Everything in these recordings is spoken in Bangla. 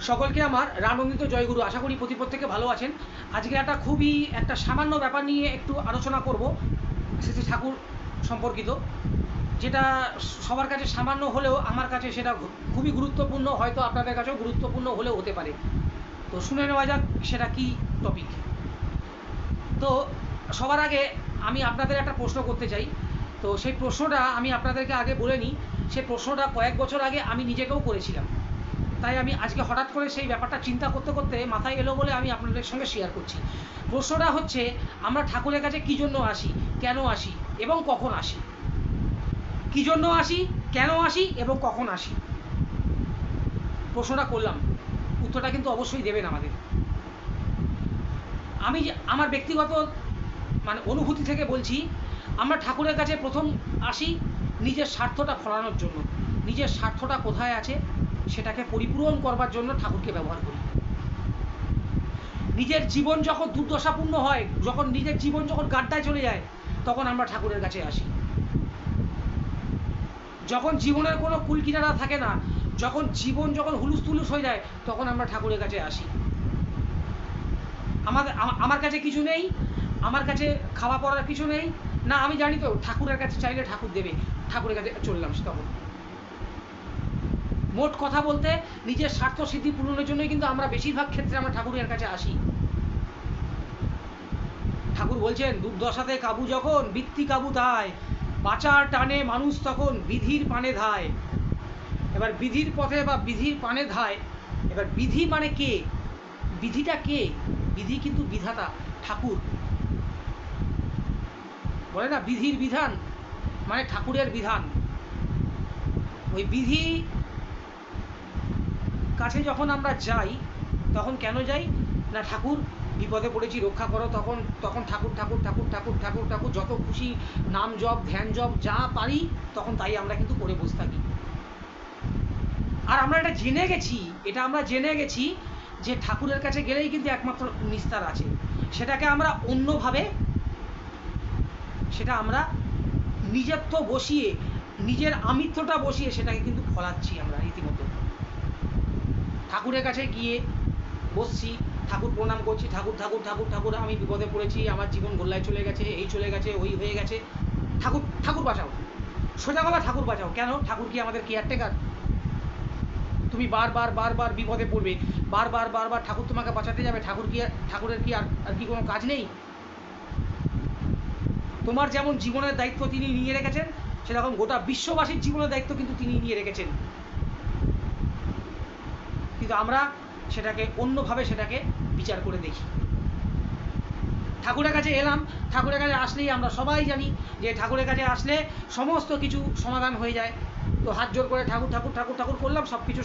সকলকে আমার রানন্দিত জয়গুরু। আশা করি প্রত্যেকে ভালো আছেন। আজকে একটা সামান্য ব্যাপার নিয়ে একটু আলোচনা করব, শ্রী ঠাকুর সম্পর্কিত, যেটা সবার কাছে সামান্য হলেও আমার কাছে সেটা খুবই গুরুত্বপূর্ণ, হয়তো আপনাদের কাছেও গুরুত্বপূর্ণ হলেও হতে পারে। তো শুনে নেওয়া যাক সেটা কি টপিক। তো সবার আগে আমি আপনাদের একটা প্রশ্ন করতে চাই। তো সেই প্রশ্নটা আমি আপনাদেরকে আগে বলে নিই। সেই প্রশ্নটা কয়েক বছর আগে আমি নিজেকেও করেছিলাম, তাই আমি আজকে হঠাৎ করে সেই ব্যাপারটা চিন্তা করতে করতে মাথায় এলো বলে আমি আপনাদের সঙ্গে শেয়ার করছি। প্রশ্নটা হচ্ছে, আমরা ঠাকুরের কাছে কী জন্য আসি, কেন আসি এবং কখন আসি? কী জন্য আসি, কেন আসি এবং কখন আসি? প্রশ্নটা করলাম, উত্তরটা কিন্তু অবশ্যই দেবেন আমাদের। আমি আমার ব্যক্তিগত অনুভূতি থেকে বলছি, আমরা ঠাকুরের কাছে প্রথম আসি নিজের স্বার্থটা ফলানোর জন্য। নিজের স্বার্থটা কোথায় আছে সেটাকে পরিপূরণ করবার জন্য ঠাকুরকে ব্যবহার করি। নিজের জীবন যখন দুর্দশাপূর্ণ হয়, নিজের জীবন যখন গাড্ডায় চলে যায়, তখন আমরা ঠাকুরের কাছে আসি। যখন জীবনের কোনো কুলকিনারা থাকে না, যখন জীবন হুলুস তুলুস হয়ে যায়, তখন আমরা ঠাকুরের কাছে আসি। আমার কাছে কিছু নেই, আমার কাছে খাওয়া পড়ার কিছু নেই না, আমি জানি তো ঠাকুরের কাছে চাইলে ঠাকুর দেবে, ঠাকুরের কাছে চললাম। তখন মোট কথা বলতে নিজের স্বার্থ সিদ্ধি পূরণের জন্যই কিন্তু আমরা বেশিরভাগ ক্ষেত্রে আমরা ঠাকুরের কাছে আসি। ঠাকুর বলছেন, দুর্দশাতে কাবু যখন বৃত্তি কাবু তাই, বাঁচার টানে মানুষ তখন বিধির পানে ধায়। এবার বিধির পথে বা বিধির পানে ধায়। এবার বিধি মানে কে? বিধিটা কে? বিধি কিন্তু বিধাতা ঠাকুর। বলে না বিধির বিধান, মানে ঠাকুরের বিধান। ওই বিধি কাছে যখন আমরা যাই, তখন কেন যাই না, ঠাকুর বিপদে পড়েছি রক্ষা করো, তখন ঠাকুর ঠাকুর ঠাকুর ঠাকুর ঠাকুর ঠাকুর যত খুশি নাম জপ ধ্যান জপ যা পারি তখন তাই আমরা কিন্তু করে বসে থাকি। আর আমরা এটা জেনে গেছি যে ঠাকুরের কাছে গেলেই কিন্তু একমাত্র নিস্তার আছে। সেটাকে আমরা অন্যভাবে, সেটা আমরা নিজেত্ব বসিয়ে, নিজের আমিত্বটা বসিয়ে সেটাকে কিন্তু ফলাচ্ছি আমরা রীতিমতো। ঠাকুরের কাছে গিয়ে বসছি, ঠাকুর প্রণাম করছি, ঠাকুর ঠাকুর ঠাকুর ঠাকুর আমি বিপদে পড়েছি, আমার জীবন গোল্লায় চলে গেছে, এই চলে গেছে, ওই হয়ে গেছে, ঠাকুর ঠাকুর বাঁচাও। সোজা কথা, ঠাকুর বাঁচাও। কেন? ঠাকুর কি আমাদের কেয়ারটেকার? তুমি বারবার বারবার বিপদে পড়বে, বারবার বারবার ঠাকুর তোমাকে বাঁচাতে যাবে, ঠাকুরের কি আর কি কোনো কাজ নেই? তোমার যেমন জীবনের দায়িত্ব তিনি নিয়ে রেখেছেন, সেরকম গোটা বিশ্ববাসীর জীবনের দায়িত্ব কিন্তু তিনি নিয়ে রেখেছেন। কিন্তু আমরা সেটাকে অন্যভাবে সেটাকে বিচার করে দেখি। ঠাকুরের কাছে এলাম, ঠাকুরের কাছে আসলেই আমরা সবাই জানি যে ঠাকুরের কাছে আসলে সমস্ত কিছু সমাধান হয়ে যায়। তো হাত জোর করে ঠাকুর ঠাকুর ঠাকুর ঠাকুর করলাম, সব কিছু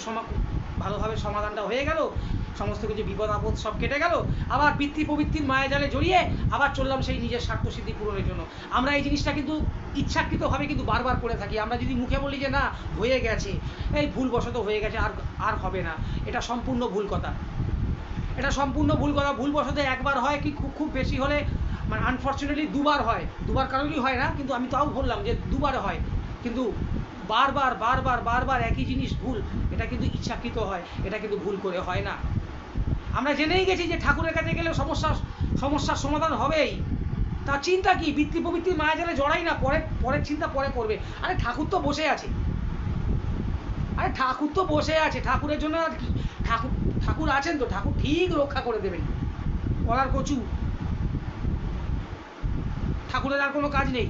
ভালোভাবে সমাধানটা হয়ে গেল, সমস্ত কিছু বিপদ আপদ সব কেটে গেল। আবার পিতৃ প্রবৃত্তির মায়াজালে জড়িয়ে আবার চললাম সেই নিজের স্বার্থ সিদ্ধি পূরণের জন্য। আমরা এই জিনিসটা কিন্তু ইচ্ছাকৃতভাবে কিন্তু বারবার করে থাকি। আমরা যদি মুখে বলি যে না হয়ে গেছে, এই ভুলবশত হয়ে গেছে, আর হবে না, এটা সম্পূর্ণ ভুল কথা। ভুলবশত একবার হয় কি, খুব বেশি হলে আনফর্চুনেটলি দুবার হয়। দুবার কারণেই হয় না, কিন্তু আমি তাও বললাম যে দুবার হয়। কিন্তু বারবার বারবার বারবার একই জিনিস ভুল, এটা কিন্তু ইচ্ছাকৃত হয়, এটা কিন্তু ভুল করে হয় না। আমরা জেনেই গেছি যে ঠাকুরের কাছে গেলে সমস্যার সমাধান হবেই। তার চিন্তা কি? বৃত্তি প্রবৃত্তির মায়াজালে জড়াই না, পরের চিন্তা পরে করবে। আরে ঠাকুর তো বসে আছে, ঠাকুরের জন্য আর কি? ঠাকুর আছেন তো, ঠাকুর ঠিক রক্ষা করে দেবেন। কলার কচু, ঠাকুরের আর কোনো কাজ নেই।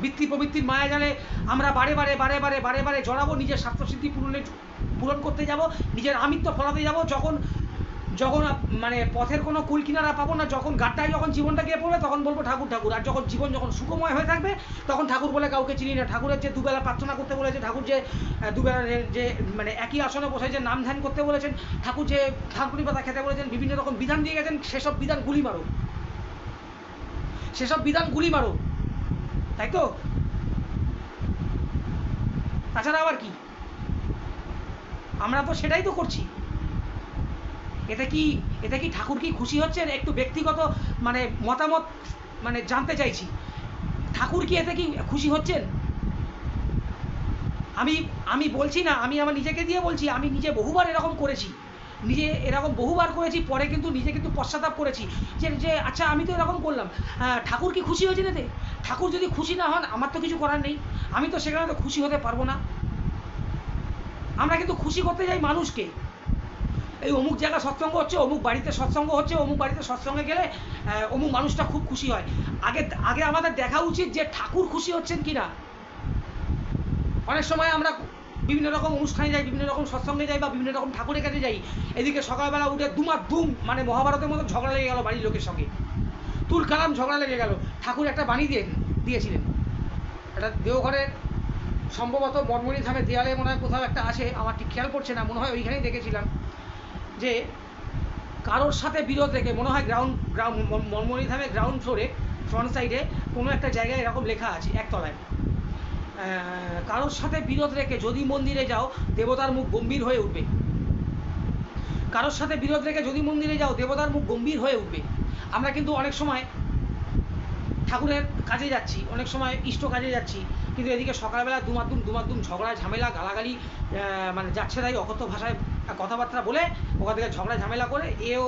বৃত্তি প্রবৃত্তির মায়াজালে আমরা বারে বারে বারে বারে বারে বারে জড়াবো, নিজের স্বার্থসিদ্ধি পূরণ করতে যাব, নিজের আমিত্ব ফলাতে যাব। যখন পথের কোনো কুল কিনারা পাবো না, যখন গাড্ডায় জীবনটা গিয়ে পড়বে, তখন বলবো ঠাকুর ঠাকুর। আর জীবন যখন সুখময় হয়ে থাকবে, তখন ঠাকুর বলে কাউকে চিনি না। ঠাকুরের যে দুবেলা প্রার্থনা করতে বলেছে, ঠাকুর যে দুবেলা যে একই আসনে বসে যে নাম ধ্যান করতে বলেছেন, ঠাকুর যে থানকুনি পাতা খেতে বলেছেন, বিভিন্ন রকম বিধান দিয়ে গেছেন, সেসব বিধান গুলি মারো, তাই তো? তাছাড়া আবার কি? আমরা তো সেটাই তো করছি। এতে কি ঠাকুর কি খুশি হচ্ছেন? একটু ব্যক্তিগত মতামত জানতে চাইছি। ঠাকুর কি এতে কি খুশি হচ্ছেন? আমি আমি বলছি না, আমি আমার নিজেকে দিয়ে বলছি, আমি নিজে বহুবার এরকম করেছি, নিজে এরকম বহুবার করেছি, পরে কিন্তু নিজে কিন্তু পশ্চাতাপ করেছি যে যে আচ্ছা আমি তো এরকম করলাম, ঠাকুর কি খুশি হয়েছেন এতে? ঠাকুর যদি খুশি না হন আমার তো কিছু করার নেই, আমি তো সেখানে তো খুশি হতে পারবো না। আমরা কিন্তু খুশি করতে যাই মানুষকে, এই অমুক জায়গায় সৎসঙ্গ হচ্ছে, অমুক বাড়িতে সৎসঙ্গ হচ্ছে, অমুক বাড়িতে সৎসঙ্গে গেলে অমুক মানুষটা খুব খুশি হয়। আগে আগে আমাদের দেখা উচিত যে ঠাকুর খুশি হচ্ছেন কি না। অনেক সময় আমরা বিভিন্ন রকম অনুষ্ঠানে যাই, বিভিন্ন রকম সৎসঙ্গে যাই, বা বিভিন্ন রকম ঠাকুরের কাছে যাই, এদিকে সকালবেলা উঠে দুম মানে মহাভারতের মতো ঝগড়া লেগে গেল বাড়ির লোকের সঙ্গে, তুল কালাম ঝগড়া লেগে গেল। ঠাকুর একটা বাণী দিয়েছিলেন, এটা দেওঘরের সম্ভবত মনমনি ধামের দেয়ালে মনে হয় কোথাও একটা আছে, আমার ঠিক খেয়াল পড়ছে না, মনে হয় ওইখানেই দেখেছিলাম যে কারোর সাথে বিরোধ রেখে, মনে হয় মনমনি ধামের গ্রাউন্ড ফ্লোরে ফ্রন্ট সাইডে কোনো একটা জায়গায় এরকম লেখা আছে, একতলায়, কারোর সাথে বিরোধ রেখে যদি মন্দিরে যাও দেবতার মুখ গম্ভীর হয়ে উঠবে। কারোর সাথে বিরোধ রেখে যদি মন্দিরে যাও দেবতার মুখ গম্ভীর হয়ে উঠবে। আমরা কিন্তু অনেক সময় ঠাকুরের কাজে যাচ্ছি, অনেক সময় ইষ্ট কাজে যাচ্ছি, কিন্তু এদিকে সকালবেলা দুমাদ্দুম ঝগড়া ঝামেলা গালাগালি, মানে যাচ্ছে তাই অকথ্য ভাষায় কথাবার্তা বলে ওখান থেকে ঝগড়া ঝামেলা করে, এও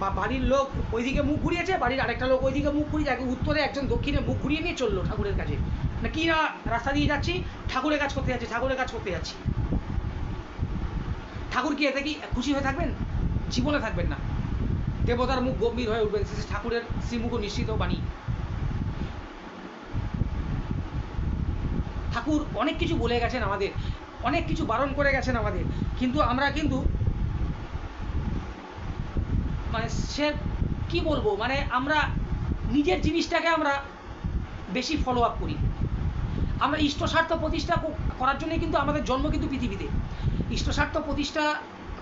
বা বাড়ির লোক ওইদিকে মুখ ঘুরিয়েছে, বাড়ির আরেকটা লোক ওইদিকে মুখ ঘুরিয়ে, উত্তরে একজন দক্ষিণে মুখ ঘুরিয়ে নিয়ে চললো ঠাকুরের কাছে, না কি না রাস্তা দিয়ে যাচ্ছি, ঠাকুরের কাজ করতে যাচ্ছি, ঠাকুরের কাজ করতে যাচ্ছি। ঠাকুর কি এতে কি খুশি হয়ে থাকবেন? জীবনে থাকবেন না। দেবতার মুখ গম্ভীর হয়ে উঠবেন, ঠাকুরের শ্রীমুখ নিশ্চিত বাণী। ঠাকুর অনেক কিছু বলে গেছেন আমাদের, অনেক কিছু বারণ করে গেছেন আমাদের, কিন্তু আমরা কিন্তু মানে সে কি বলবো, মানে আমরা নিজের জিনিসটাকে আমরা বেশি ফলো আপ করি। আমরা ইষ্ট স্বার্থ প্রতিষ্ঠা করার জন্যই কিন্তু আমাদের জন্ম কিন্তু পৃথিবীতে, ইষ্ট স্বার্থ প্রতিষ্ঠা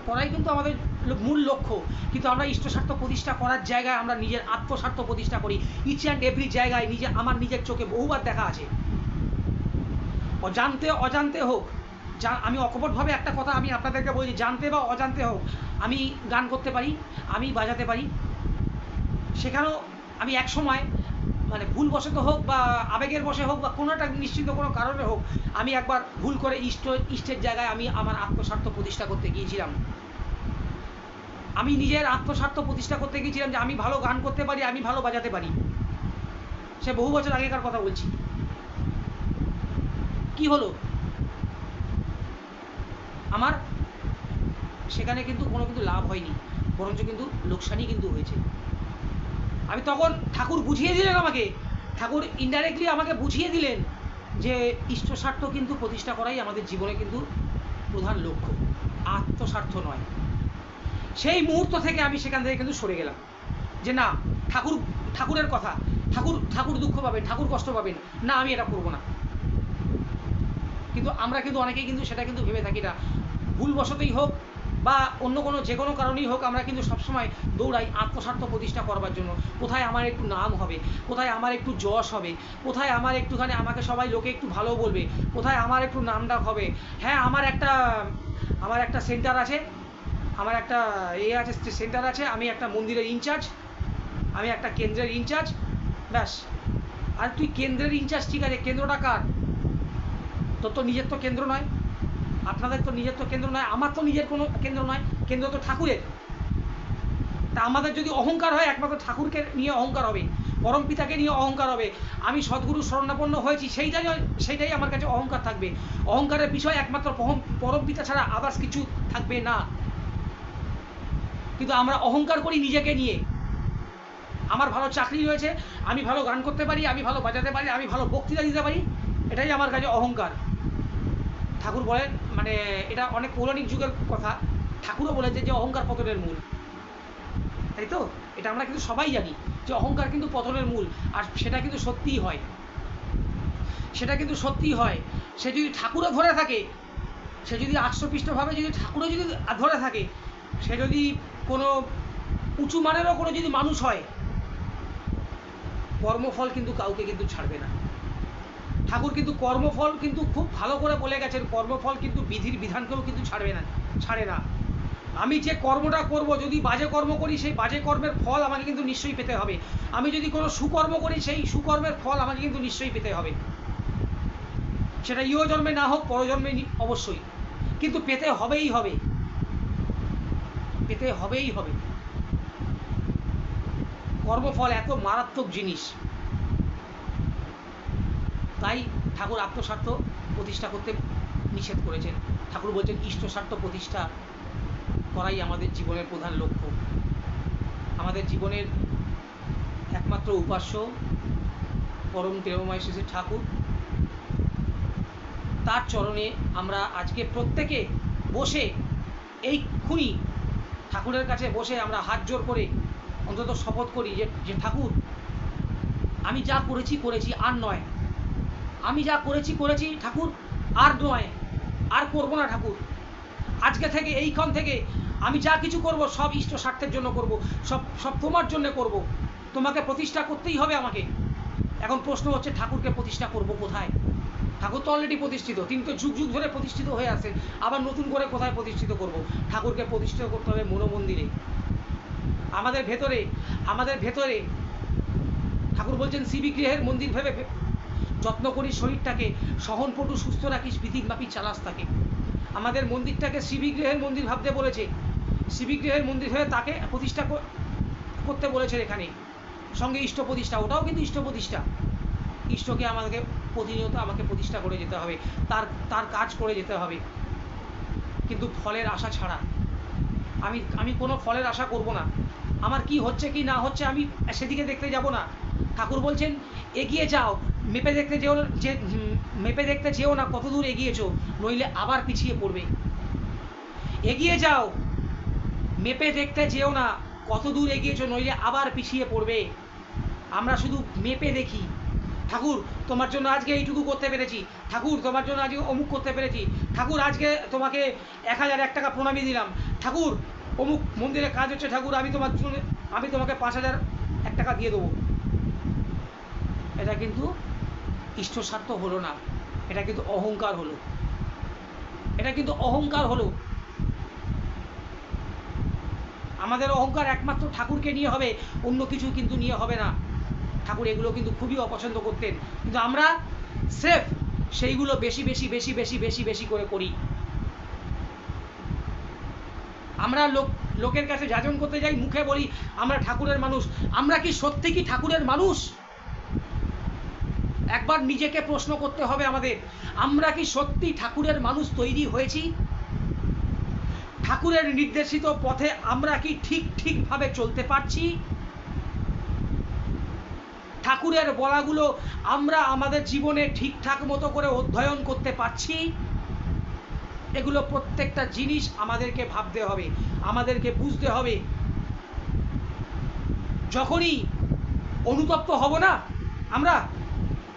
করাই কিন্তু আমাদের মূল লক্ষ্য, কিন্তু আমরা ইষ্ট স্বার্থ প্রতিষ্ঠা করার জায়গায় আমরা নিজের আত্মস্বার্থ প্রতিষ্ঠা করি। ইচ অ্যান্ড এভরি জায়গায় আমার নিজের চোখে বহুবার দেখা আছে, অজান্তে অজান্তে হোক, আমি অকপটভাবে একটা কথা আমি আপনাদেরকে বলছি, জানতে বা অজান্তে হোক আমি গান করতে পারি, আমি বাজাতে পারি, সেখানেও আমি এক সময় মানে ভুলবশত হোক বা আবেগের বশে হোক বা কোনো একটা নিশ্চিত কোনো কারণে হোক, আমি একবার ভুল করে ইষ্টের জায়গায় আমি আমার আত্মস্বার্থ প্রতিষ্ঠা করতে গিয়েছিলাম। আমি নিজের আত্মস্বার্থ প্রতিষ্ঠা করতে গিয়েছিলাম যে আমি ভালো গান করতে পারি, আমি ভালো বাজাতে পারি, সে বহু বছর আগেকার কথা বলছি। কি হলো, আমার সেখানে কিন্তু কোনো কিন্তু লাভ হয়নি, বরঞ্চ কিন্তু লোকসানই কিন্তু হয়েছে। আমি তখন ঠাকুর বুঝিয়ে দিলেন আমাকে, ঠাকুর ইনডাইরেক্টলি আমাকে বুঝিয়ে দিলেন যে ইষ্ট স্বার্থ কিন্তু প্রতিষ্ঠা করাই আমাদের জীবনে কিন্তু প্রধান লক্ষ্য, আত্মস্বার্থ নয়। সেই মুহূর্ত থেকে আমি সেখান থেকে কিন্তু সরে গেলাম যে না, ঠাকুরের কথা, ঠাকুর দুঃখ পাবেন, ঠাকুর কষ্ট পাবেন, না আমি এটা করবো না। কিন্তু আমরা কিন্তু অনেকেই কিন্তু সেটা কিন্তু ভেবে থাকি না, ভুলবশতই হোক বা অন্য কোনো যে কোনো কারণেই হোক, আমরা কিন্তু সবসময় দৌড়াই আত্মস্বার্থ প্রতিষ্ঠা করবার জন্য। কোথায় আমার একটু নাম হবে, কোথায় আমার একটু যশ হবে, কোথায় আমার একটুখানি আমাকে সবাই লোকে একটু ভালো বলবে, কোথায় আমার একটু নামডাক হবে। হ্যাঁ, আমার একটা সেন্টার আছে, আমার একটা আছে সেন্টার আছে, আমি একটা মন্দিরের ইনচার্জ, আমি একটা কেন্দ্রের ইনচার্জ, ব্যাস। আর তুই কেন্দ্রের ইনচার্জ, ঠিক আছে, কেন্দ্রটা কার? তোর তো নিজের তো কেন্দ্র নয়, আপনাদের তো নিজের তো কেন্দ্র নয়, আমার তো নিজের কোনো কেন্দ্র নয়, কেন্দ্র তো ঠাকুরের। তা আমাদের যদি অহংকার হয়, একমাত্র ঠাকুরকে নিয়ে অহংকার হবে, পরম পিতাকে নিয়ে অহংকার হবে। আমি সদ্গুরু শরণাপন্ন হয়েছি, সেইটাই আমার কাছে অহংকার থাকবে। অহংকারের বিষয় একমাত্র পরম পিতা ছাড়া আদার্স কিছু থাকবে না। কিন্তু আমরা অহংকার করি নিজেকে নিয়ে, আমার ভালো চাকরি রয়েছে, আমি ভালো গান করতে পারি, আমি ভালো বাজাতে পারি, আমি ভালো বক্তৃতা দিতে পারি, এটাই আমার কাছে অহংকার। ঠাকুর বলেন, মানে এটা অনেক পৌরাণিক যুগের কথা, ঠাকুরও বলেছে যে অহংকার পতনের মূল, তাই তো? এটা আমরা কিন্তু সবাই জানি যে অহংকার কিন্তু পতনের মূল, আর সেটা কিন্তু সত্যিই হয়, সেটা কিন্তু সত্যিই হয়। সে যদি ঠাকুরও ধরে থাকে, সে যদি আষ্টপৃষ্টভাবে যদি ঠাকুরও যদি ধরে থাকে, সে যদি কোনো উঁচু মানেরও কোনো যদি মানুষ হয়, কর্মফল কিন্তু কাউকে কিন্তু ছাড়বে না। ঠাকুর কিন্তু কর্মফল কিন্তু খুব ভালো করে বলে গেছেন, কর্মফল কিন্তু বিধির বিধানকেও কিন্তু ছাড়ে না। আমি যে কর্মটা করব, যদি বাজে কর্ম করি, সেই বাজে কর্মের ফল আমাকে কিন্তু নিশ্চয়ই পেতে হবে। আমি যদি কোনো সুকর্ম করি, সেই সুকর্মের ফল আমাকে কিন্তু নিশ্চয়ই পেতে হবে। সেটা ইহ জন্মে না হোক পরজন্মে অবশ্যই, কিন্তু পেতে হবেই হবে, পেতে হবেই হবে। কর্মফল এত মারাত্মক জিনিস, তাই ঠাকুর আত্মস্বার্থ প্রতিষ্ঠা করতে নিষেধ করেছেন। ঠাকুর বলছেন ইষ্টস্বার্থ প্রতিষ্ঠা করাই আমাদের জীবনের প্রধান লক্ষ্য। আমাদের জীবনের একমাত্র উপাস্য পরম প্রেমময় শ্রী ঠাকুর, তার চরণে আমরা আজকে প্রত্যেকে বসে এইক্ষুনি ঠাকুরের কাছে বসে আমরা হাত জোর করে অন্তত শপথ করি যে ঠাকুর, আমি যা করেছি করেছি, আর নয়। আমি যা করেছি করেছি ঠাকুর, আর নয়, আর করব না ঠাকুর। আজকে থেকে এইক্ষণ থেকে আমি যা কিছু করব সব ইষ্ট স্বার্থের জন্য করব, সব সব তোমার জন্য করব। তোমাকে প্রতিষ্ঠা করতেই হবে আমাকে। এখন প্রশ্ন হচ্ছে ঠাকুরকে প্রতিষ্ঠা করব কোথায়? ঠাকুর তো অলরেডি প্রতিষ্ঠিত, তিনি তো যুগ যুগ ধরে প্রতিষ্ঠিত হয়ে আসেন, আবার নতুন করে কোথায় প্রতিষ্ঠিত করব? ঠাকুরকে প্রতিষ্ঠিত করতে হবে মনোমন্দিরে। আমাদের ভেতরে ঠাকুর বলছেন শিবিগৃহের মন্দির ভেবে যত্ন করি শরীরটাকে, সহনপটু সুস্থ রাখিস, বিধিমাফিক চালাস থাকে। আমাদের মন্দিরটাকে শিবিগৃহের মন্দির ভাবতে বলেছে, শিবিগৃহের মন্দির ভেবে তাকে প্রতিষ্ঠা করতে বলেছেন এখানে। সঙ্গে ইষ্ট প্রতিষ্ঠা, ওটাও কিন্তু ইষ্ট প্রতিষ্ঠা। ইষ্টকে আমাদেরকে প্রতিনিয়ত আমাকে প্রতিষ্ঠা করে যেতে হবে, তার কাজ করে যেতে হবে, কিন্তু ফলের আশা ছাড়া। আমি কোনো ফলের আশা করব না। আমার কি হচ্ছে কি না হচ্ছে আমি সেদিকে দেখতে যাব না। ঠাকুর বলছেন এগিয়ে যাও, মেপে দেখতে যেও না কত দূর এগিয়েছো, নইলে আবার পিছিয়ে পড়বে। এগিয়ে যাও, মেপে দেখতে যেও না কত দূর এগিয়েছো, নইলে আবার পিছিয়ে পড়বে। আমরা শুধু মেপে দেখি, ঠাকুর তোমার জন্য আজকে এইটুকু করতে পেরেছি, ঠাকুর তোমার জন্য আজকে অমুক করতে পেরেছি, ঠাকুর আজকে তোমাকে 1001 টাকা প্রণামী দিলাম, ঠাকুর অমুক মন্দিরে কাজ হচ্ছে, ঠাকুর আমি তোমাকে 5001 টাকা দিয়ে দেবো। এটা কিন্তু ইষ্টস্বার্থ হলো না, এটা কিন্তু অহংকার হলো, এটা কিন্তু অহংকার হলো। আমাদের অহংকার একমাত্র ঠাকুরকে নিয়ে হবে, অন্য কিছু কিন্তু নিয়ে হবে না। ঠাকুর এগুলো কিন্তু খুবই অপছন্দ করতেন, কিন্তু আমরা সেফ সেইগুলো বেশি বেশি বেশি বেশি বেশি বেশি করে করি। আমরা লোকের কাছে যাজন করতে যাই, মুখে বলি আমরা ঠাকুরের মানুষ। আমরা কি সত্যি কি ঠাকুরের মানুষ? একবার নিজেকে প্রশ্ন করতে হবে আমাদের, আমরা কি সত্যি ঠাকুরের মানুষ তৈরি হয়েছি? ঠাকুরের নির্দেশিত পথে আমরা কি ঠিকভাবে চলতে পারছি? ঠাকুরের বলাগুলো আমরা আমাদের জীবনে ঠিকঠাক মতো করে অধ্যয়ন করতে পারছি? এগুলো প্রত্যেকটা জিনিস আমাদেরকে ভাবতে হবে, আমাদেরকে বুঝতে হবে। যখনই অনুতপ্ত হব না আমরা,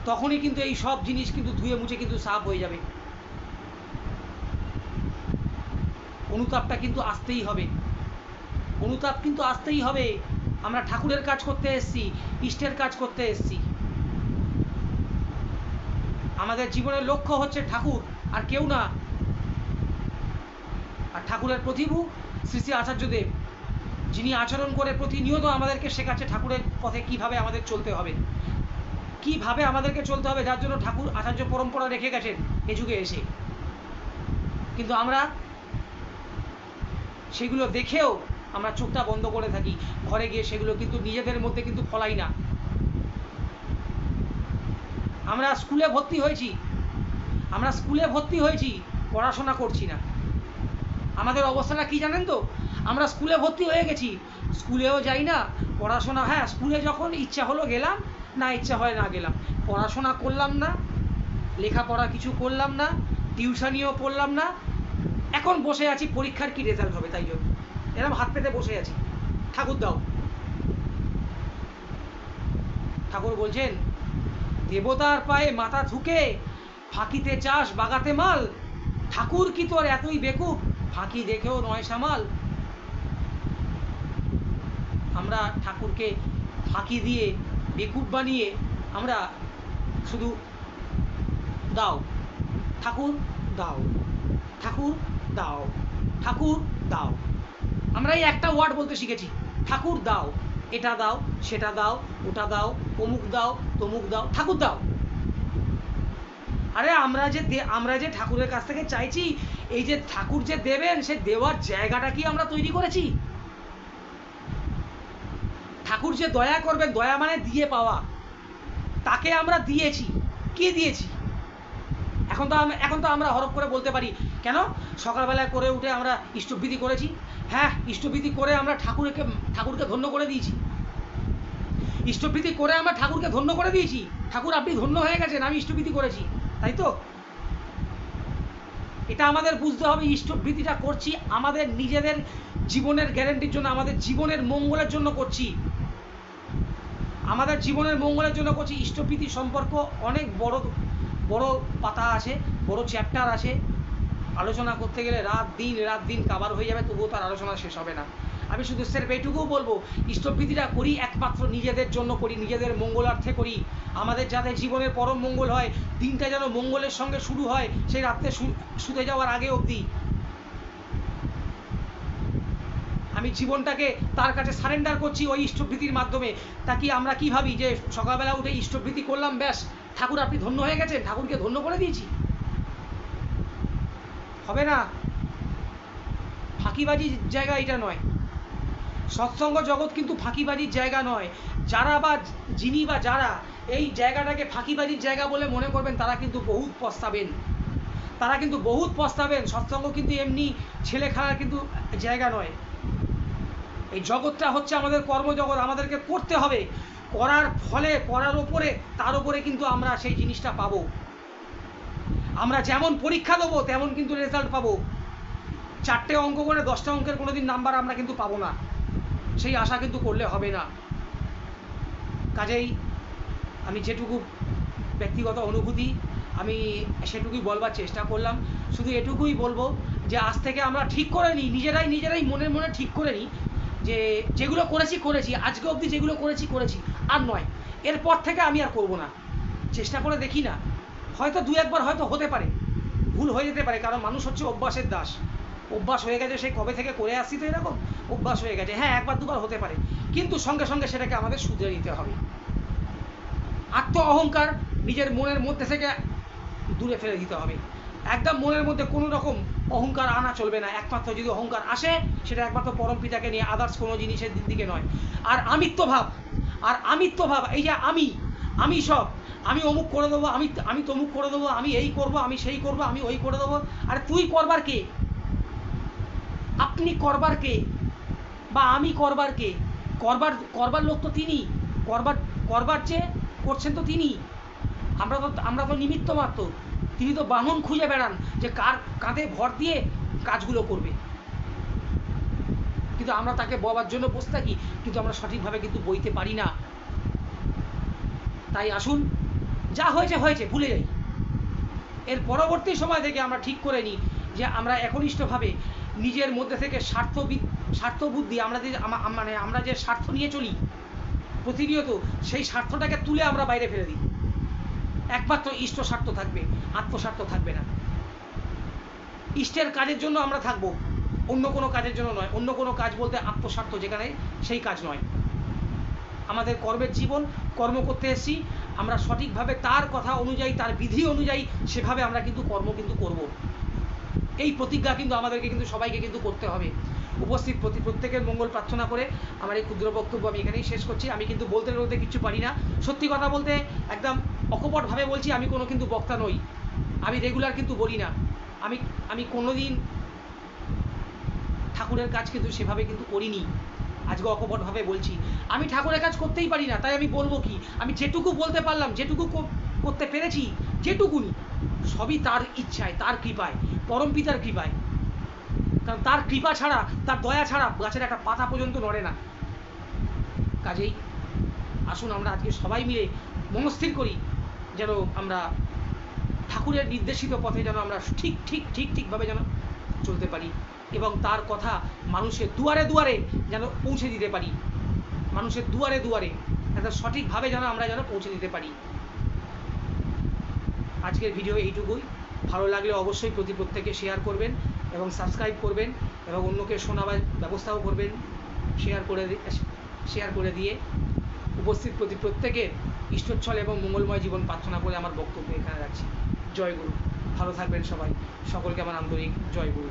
তখনই কিন্তু এই সব জিনিস কিন্তু ধুয়ে মুছে কিন্তু সাফ হয়ে যাবে। অনুতাপটা কিন্তু আসতেই হবে, অনুতাপ কিন্তু আসতেই হবে। আমরা ঠাকুরের কাজ করতে এসেছি, ইষ্টের কাজ করতে এসেছি। আমাদের জীবনের লক্ষ্য হচ্ছে ঠাকুর, আর কেউ না। আর ঠাকুরের প্রতিভু শ্রী শ্রী আচার্যদেব, যিনি আচরণ করে প্রতিনিয়ত আমাদেরকে শেখাচ্ছে ঠাকুরের পথে কিভাবে আমাদের চলতে হবে, কিভাবে আমাদেরকে চলতে হবে, যার জন্য ঠাকুর আচার্য পরম্পরা রেখে গেছেন এ যুগে এসে। কিন্তু আমরা সেগুলো দেখেও আমরা চোখটা বন্ধ করে থাকি, ঘরে গিয়ে সেগুলো কিন্তু নিজেদের মধ্যে কিন্তু ফলাই না। আমরা স্কুলে ভর্তি হয়েছি, পড়াশোনা করছি না। আমাদের অবস্থাটা কি জানেন তো? আমরা স্কুলে ভর্তি হয়ে গেছি, স্কুলেও যাই না, পড়াশোনা, হ্যাঁ স্কুলে যখন ইচ্ছা হলো গেলাম, না ইচ্ছা হয় না গেলাম, পড়াশোনা করলাম না, লেখাপড়া কিছু করলাম না, টিউশনিও পড়লাম না। এখন বসে আছি পরীক্ষার কি রেজাল্ট হবে তাই জন্য এরকম হাত পেতে বসে আছি। ঠাকুর দাও। ঠাকুর বলছেন দেবতার পায়ে মাথা ঝুঁকে ফাঁকিতে চাষ বাগাতে মাল, ঠাকুর কি তোর এতই বেকুব, ফাঁকি দেখেও নয় সামাল। আমরা ঠাকুরকে ফাঁকি দিয়ে বেকুব বানিয়ে আমরা শুধু দাও ঠাকুর দাও, ঠাকুর দাও, ঠাকুর দাও। আমরা এই একটা ওয়ার্ড বলতে শিখেছি, ঠাকুর দাও, এটা দাও, সেটা দাও, ওটা দাও, অমুক দাও, তমুক দাও, ঠাকুর দাও। আরে আমরা যে ঠাকুরের কাছ থেকে চাইছি, এই যে ঠাকুর যে দেবেন, সে দেওয়ার জায়গাটা কি আমরা তৈরি করেছি? ঠাকুর যে দয়া করবেন, দয়া মানে দিয়ে পাওয়া, তাকে আমরা দিয়েছি। কি দিয়েছি? এখন তো আমরা হরপ করে বলতে পারি, কেন সকালবেলায় করে উঠে আমরা ইষ্টবিধি করেছি। হ্যাঁ, ইষ্টবিধি করে আমরা ঠাকুরকে ধন্য করে দিয়েছি। ইষ্টবিধি করে আমরা ঠাকুরকে ধন্য করে দিয়েছি। ঠাকুর আপনি ধন্য হয়ে গেছেন, আমি ইষ্টবিধি করেছি, তাই তো? এটা আমাদের বুঝতে হবে। ইষ্টবিধিটা করছি আমাদের নিজেদের জীবনের গ্যারান্টির জন্য, আমাদের জীবনের মঙ্গলের জন্য করছি। আমাদের জীবনের মঙ্গলের জন্য করছি। ইষ্টবিধি সম্পর্ক অনেক বড় বড় পাতা আছে, বড় চ্যাপ্টার আছে। আলোচনা করতে গেলে রাত দিন কাবার হয়ে যাবে, তবুও তার আলোচনা শেষ হবে না। আমি শুধু স্যার এইটুকুও বলবো, ইষ্টবিধিটা করি একমাত্র নিজেদের জন্য করি, নিজেদের মঙ্গলার্থে করি। আমাদের যাতে জীবনের পরম মঙ্গল হয়, দিনটা যেন মঙ্গলের সঙ্গে শুরু হয়, সেই রাত্রে শুতে যাওয়ার আগে অবধি আমি জীবনটাকে তার কাছে সারেন্ডার করছি ওই ইষ্টবিধির মাধ্যমে। তা কি আমরা কি ভাবি যে সকালবেলা উঠে ইষ্টবিধি করলাম, ব্যাস ঠাকুর আপনি ধন্য হয়ে গেছেন, ঠাকুরকে ধন্য করে দিয়েছি? হবে না। ফাঁকিবাজির জায়গা এটা নয়। সৎসঙ্গ জগৎ কিন্তু ফাঁকিবাজির জায়গা নয়। যারা এই জায়গাটাকে ফাঁকিবাজির জায়গা বলে মনে করবেন, তারা কিন্তু বহুত পস্তাবেন। সৎসঙ্গ কিন্তু এমনি ছেলে খেলার কিন্তু জায়গা নয়। এই জগৎটা হচ্ছে আমাদের কর্মজগৎ। আমাদেরকে করতে হবে, করার ফলে তার ওপরে কিন্তু আমরা সেই জিনিসটা পাবো। আমরা যেমন পরীক্ষা দেবো তেমন কিন্তু রেজাল্ট পাবো। 4টে অঙ্ক করে 10টা অঙ্কের কোনোদিন নাম্বার আমরা কিন্তু পাবো না, সেই আশা কিন্তু করলে হবে না। কাজেই আমি যেটুকু ব্যক্তিগত অনুভূতি আমি সেটুকুই বলবার চেষ্টা করলাম। শুধু এটুকুই বলবো যে আজ থেকে আমরা ঠিক করে নিই, নিজেরাই মনে ঠিক করে নিই যে যেগুলো করেছি, আজকে অবধি যেগুলো করেছি আর নয়, এরপর থেকে আমি আর করব না। চেষ্টা করে দেখি না, হয়তো 2-1 বার হয়তো হতে পারে, ভুল হয়ে যেতে পারে, কারণ মানুষ হচ্ছে অভ্যাসের দাস। অভ্যাস হয়ে গেছে, সেই কবে থেকে করে আসছি তো এরকম অভ্যাস হয়ে গেছে। হ্যাঁ, 1-2 বার হতে পারে, কিন্তু সঙ্গে সঙ্গে সেটাকে আমাদের শুধরে নিতে হবে। আত্ম অহংকার নিজের মনের মধ্যে থেকে দূরে ফেলে দিতে হবে। একদম মনের মধ্যে কোনো রকম অহংকার আনা চলবে না। একমাত্র যদি অহংকার আসে, সেটা একমাত্র পরম পিতাকে নিয়ে, আদার্স কোনো জিনিসের দিকে নয়। আর আমিত্বভাব, এই যে আমি সব, আমি অমুক করে দেবো, আমি তমুক করে দেবো, আমি এই করব, আমি সেই করব, আমি ওই করে দেবো। আরে তুই করবার কে? আপনি করবার কে? বা আমি করবার কে? করবার লোক তো তিনি, করবার যে করছেন তো তিনি। আমরা তো নিমিত্ত মাত্র। তিনি তো বাহন খুঁজে বেড়ান যে কার কাঁধে ভর দিয়ে কাজগুলো করবে। কিন্তু আমরা তাকে বলার জন্য বসে থাকি, কিন্তু আমরা সঠিকভাবে কিন্তু বইতে পারি না। তাই আসুন, যা হয়েছে ভুলে যাই। এর পরবর্তী সময় থেকে আমরা ঠিক করে নিই যে আমরা একনিষ্ঠভাবে নিজের মধ্যে থেকে স্বার্থবুদ্ধি, আমরা যে স্বার্থ নিয়ে চলি প্রতিনিয়ত, সেই স্বার্থটাকে তুলে আমরা বাইরে ফেলে দিই। একমাত্র ইষ্ট স্বার্থ থাকবে, আত্মস্বার্থ থাকবে না। ইষ্টের কাজের জন্য আমরা থাকবো, অন্য কোনো কাজের জন্য নয়। অন্য কোনো কাজ বলতে আত্মস্বার্থ যেখানে, সেই কাজ নয়। আমাদের কর্মের জীবন, কর্ম করতে এসেছি, আমরা সঠিকভাবে তার কথা অনুযায়ী, তার বিধি অনুযায়ী সেভাবে আমরা কিন্তু কর্ম কিন্তু করব। এই প্রতিজ্ঞা কিন্তু আমাদেরকে কিন্তু সবাইকে কিন্তু করতে হবে। উপস্থিত প্রত্যেকের মঙ্গল প্রার্থনা করে আমার এই ক্ষুদ্র বক্তব্য আমি এখানেই শেষ করছি। আমি কিন্তু বলতে কিছু পারি না, সত্যি কথা বলতে একদম অকপটভাবে বলছি। আমি কোনো কিন্তু বক্তা নই, আমি রেগুলার কিন্তু বলি না। আমি কোনোদিন ঠাকুরের কাজ কিন্তু সেভাবে কিন্তু করিনি। আজকে অকপটভাবে বলছি, আমি ঠাকুরের কাজ করতেই পারি না, তাই আমি বলবো কি? আমি যেটুকু বলতে পারলাম, যেটুকু করতে পেরেছি, যেটুকুনি, সবই তার ইচ্ছায়, তার কৃপায়, পরম পিতার কৃপায়। কারণ তার কৃপা ছাড়া, তার দয়া ছাড়া গাছের একটা পাতা পর্যন্ত নড়ে না। কাজেই আসুন আমরা আজকে সবাই মিলে মনস্থির করি যেন আমরা ঠাকুরের নির্দেশিত পথে যেন আমরা ঠিকভাবে যেন চলতে পারি, এবং তার কথা মানুষের দুয়ারে যেন পৌঁছে দিতে পারি। মানুষের দুয়ারে একটা সঠিকভাবে যেন আমরা পৌঁছে দিতে পারি। আজকের ভিডিও এইটুকুই। ভালো লাগলে অবশ্যই প্রত্যেকে শেয়ার করবেন এবং সাবস্ক্রাইব করবেন, এবং অন্যকে শোনাবার ব্যবস্থাও করবেন। শেয়ার করে দিয়ে উপস্থিত প্রত্যেকের ইষ্টচ্ছল এবং মঙ্গলময় জীবন প্রার্থনা করে আমার বক্তব্য এখানে রাখছি। জয় গুরু। ভালো থাকবেন সবাই। সকলকে আমার আন্তরিক জয় গুরু।